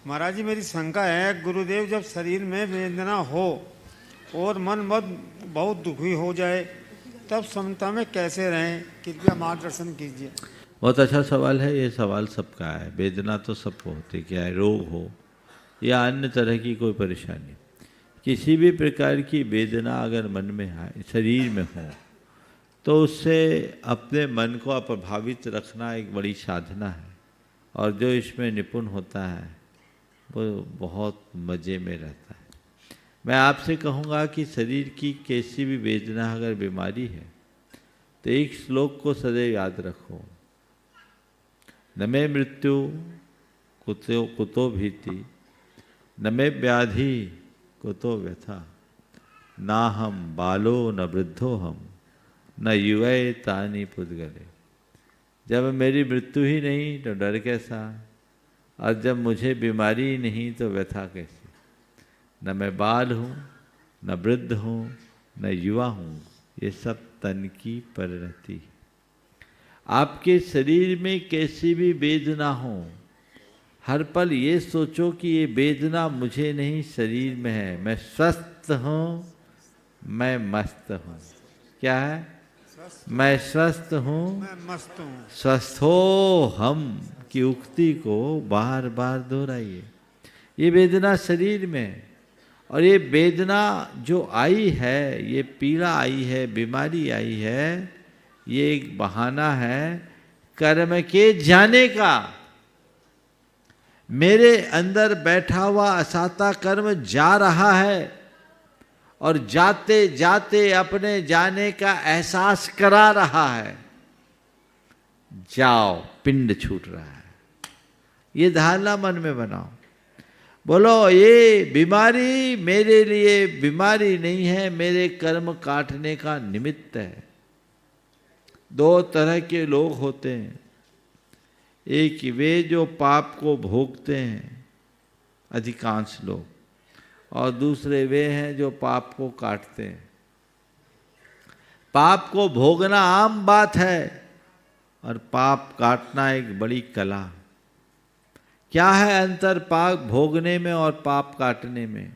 महाराज जी मेरी शंका है, गुरुदेव जब शरीर में वेदना हो और मन मत बहुत दुखी हो जाए तब समता में कैसे रहें, कृपया मार्गदर्शन कीजिए। बहुत अच्छा सवाल है। ये सवाल सबका है। वेदना तो सबको होती, क्या है, रोग हो या अन्य तरह की कोई परेशानी, किसी भी प्रकार की वेदना अगर मन में है, शरीर में हो, तो उससे अपने मन को अप्रभावित रखना एक बड़ी साधना है। और जो इसमें निपुण होता है वो बहुत मज़े में रहता है। मैं आपसे कहूँगा कि शरीर की कैसी भी वेदना अगर बीमारी है तो एक श्लोक को सदैव याद रखो, न मे मृत्यु कुतो भीति, न मे व्याधि कुतो व्यथा, ना हम बालो न वृद्धो हम, न युवै तानि पुद्गले। जब मेरी मृत्यु ही नहीं तो डर कैसा, और जब मुझे बीमारी ही नहीं तो व्यथा कैसी। न मैं बाल हूँ, न वृद्ध हूँ, न युवा हूँ, ये सब तन की परिणति है। आपके शरीर में कैसी भी वेदना हो, हर पल ये सोचो कि ये वेदना मुझे नहीं, शरीर में है। मैं स्वस्थ हूँ, मैं मस्त हूँ। क्या है? मैं स्वस्थ हूँ, मैं मस्त हूँ। स्वस्थ हो हम की उक्ति को बार बार दोहराइए। ये वेदना शरीर में, और ये वेदना जो आई है, ये पीड़ा आई है, बीमारी आई है, ये एक बहाना है कर्म के जाने का। मेरे अंदर बैठा हुआ असाता कर्म जा रहा है और जाते जाते अपने जाने का एहसास करा रहा है। जाओ, पिंड छूट रहा है। ये धारणा मन में बनाओ। बोलो ये बीमारी मेरे लिए बीमारी नहीं है, मेरे कर्म काटने का निमित्त है। दो तरह के लोग होते हैं, एक वे जो पाप को भोगते हैं, अधिकांश लोग, और दूसरे वे हैं जो पाप को काटते हैं। पाप को भोगना आम बात है और पाप काटना एक बड़ी कला। क्या है अंतर पाप भोगने में और पाप काटने में?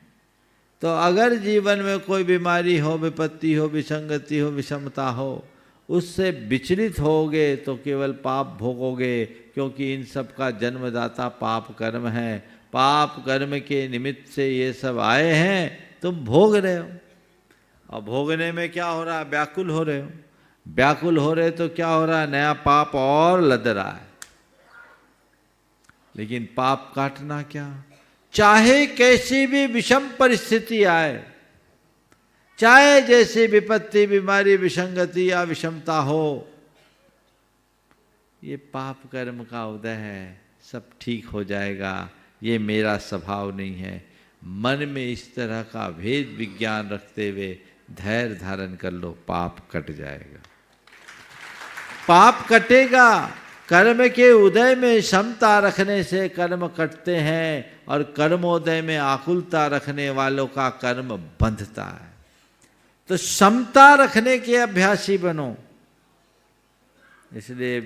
तो अगर जीवन में कोई बीमारी हो, विपत्ति हो, विसंगति हो, विषमता हो, उससे विचलित होगे तो केवल पाप भोगोगे, क्योंकि इन सब का जन्मदाता पाप कर्म है। पाप कर्म के निमित्त से ये सब आए हैं, तुम भोग रहे हो। और भोगने में क्या हो रहा है? व्याकुल हो रहे हो। व्याकुल हो रहे तो क्या हो रहा है? नया पाप और लद रहा है। लेकिन पाप काटना क्या? चाहे कैसी भी विषम परिस्थिति आए, चाहे जैसी विपत्ति, बीमारी, विसंगति या विषमता हो, ये पाप कर्म का उदय है, सब ठीक हो जाएगा, ये मेरा स्वभाव नहीं है। मन में इस तरह का भेद विज्ञान रखते हुए धैर्य धारण कर लो, पाप कट जाएगा। पाप कटेगा। कर्म के उदय में समता रखने से कर्म कटते हैं, और कर्मोदय में आकुलता रखने वालों का कर्म बंधता है। तो समता रखने के अभ्यासी बनो। इसलिए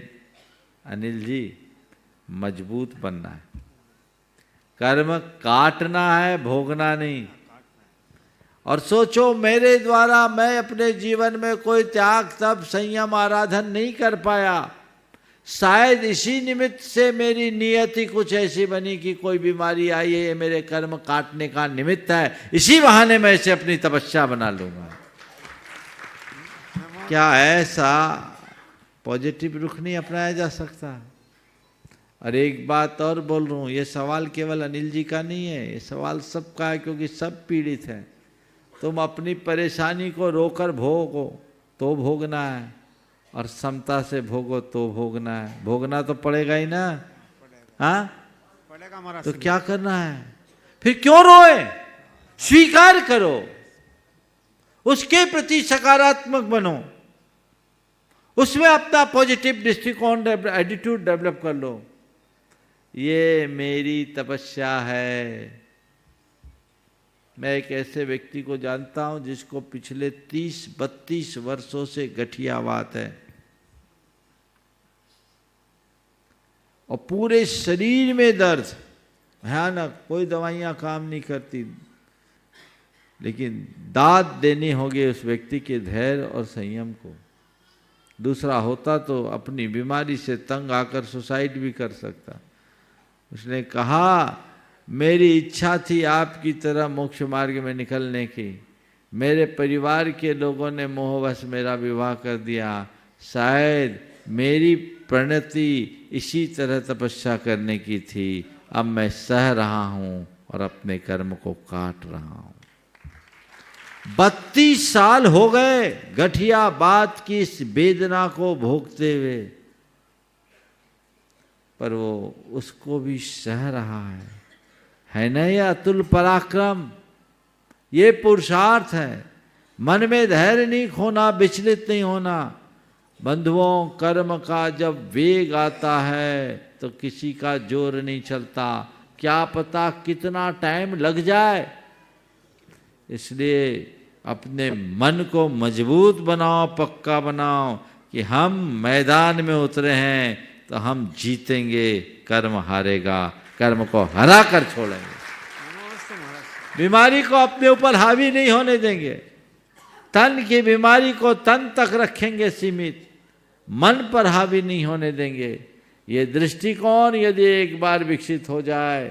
अनिल जी, मजबूत बनना है। कर्म काटना है, भोगना नहीं। और सोचो मेरे द्वारा मैं अपने जीवन में कोई त्याग, तप, संयम, आराधन नहीं कर पाया। शायद इसी निमित्त से मेरी नियति कुछ ऐसी बनी कि कोई बीमारी आई है, ये मेरे कर्म काटने का निमित्त है। इसी बहाने मैं इसे अपनी तपस्या बना लूंगा। क्या ऐसा पॉजिटिव रुख नहीं अपनाया जा सकता? और एक बात और बोल रहा हूँ, ये सवाल केवल अनिल जी का नहीं है, ये सवाल सबका है, क्योंकि सब पीड़ित हैं। तुम अपनी परेशानी को रोकर भोगो तो भोगना है, और समता से भोगो तो भोगना है। भोगना तो पड़ेगा ही ना, हाँ? पड़ेगा। तो क्या करना है फिर? क्यों रोए? स्वीकार करो, उसके प्रति सकारात्मक बनो, उसमें अपना पॉजिटिव दृष्टिकोण, एटीट्यूड डेवलप कर लो। ये मेरी तपस्या है। मैं एक ऐसे व्यक्ति को जानता हूं जिसको पिछले 30-32 वर्षों से गठियावात है, और पूरे शरीर में दर्द, भयानक, कोई दवाइयाँ काम नहीं करती। लेकिन दाद देनी होगी उस व्यक्ति के धैर्य और संयम को। दूसरा होता तो अपनी बीमारी से तंग आकर सुसाइड भी कर सकता। उसने कहा, मेरी इच्छा थी आपकी तरह मोक्ष मार्ग में निकलने की, मेरे परिवार के लोगों ने मोहवश मेरा विवाह कर दिया, शायद मेरी प्रणति इसी तरह तपस्या करने की थी, अब मैं सह रहा हूँ और अपने कर्म को काट रहा हूँ। 32 साल हो गए गठिया बात की इस वेदना को भोगते हुए, पर वो उसको भी सह रहा है ना ये अतुल पराक्रम, ये पुरुषार्थ है। मन में धैर्य नहीं खोना, विचलित नहीं होना। बंधुओं, कर्म का जब वेग आता है तो किसी का जोर नहीं चलता, क्या पता कितना टाइम लग जाए। इसलिए अपने मन को मजबूत बनाओ, पक्का बनाओ कि हम मैदान में उतरे हैं तो हम जीतेंगे, कर्म हारेगा, कर्म को हरा कर छोड़ेंगे। बीमारी को अपने ऊपर हावी नहीं होने देंगे, तन की बीमारी को तन तक रखेंगे सीमित, मन पर हावी नहीं होने देंगे। ये दृष्टिकोण यदि एक बार विकसित हो जाए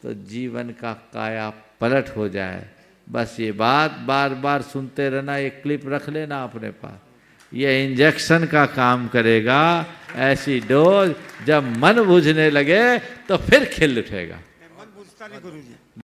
तो जीवन का काया पलट हो जाए। बस ये बात बार बार सुनते रहना, एक क्लिप रख लेना अपने पास, ये इंजेक्शन का काम करेगा। ऐसी डोज जब मन बुझने लगे तो फिर खिल उठेगा। मन बुझता नहीं गुरुजी।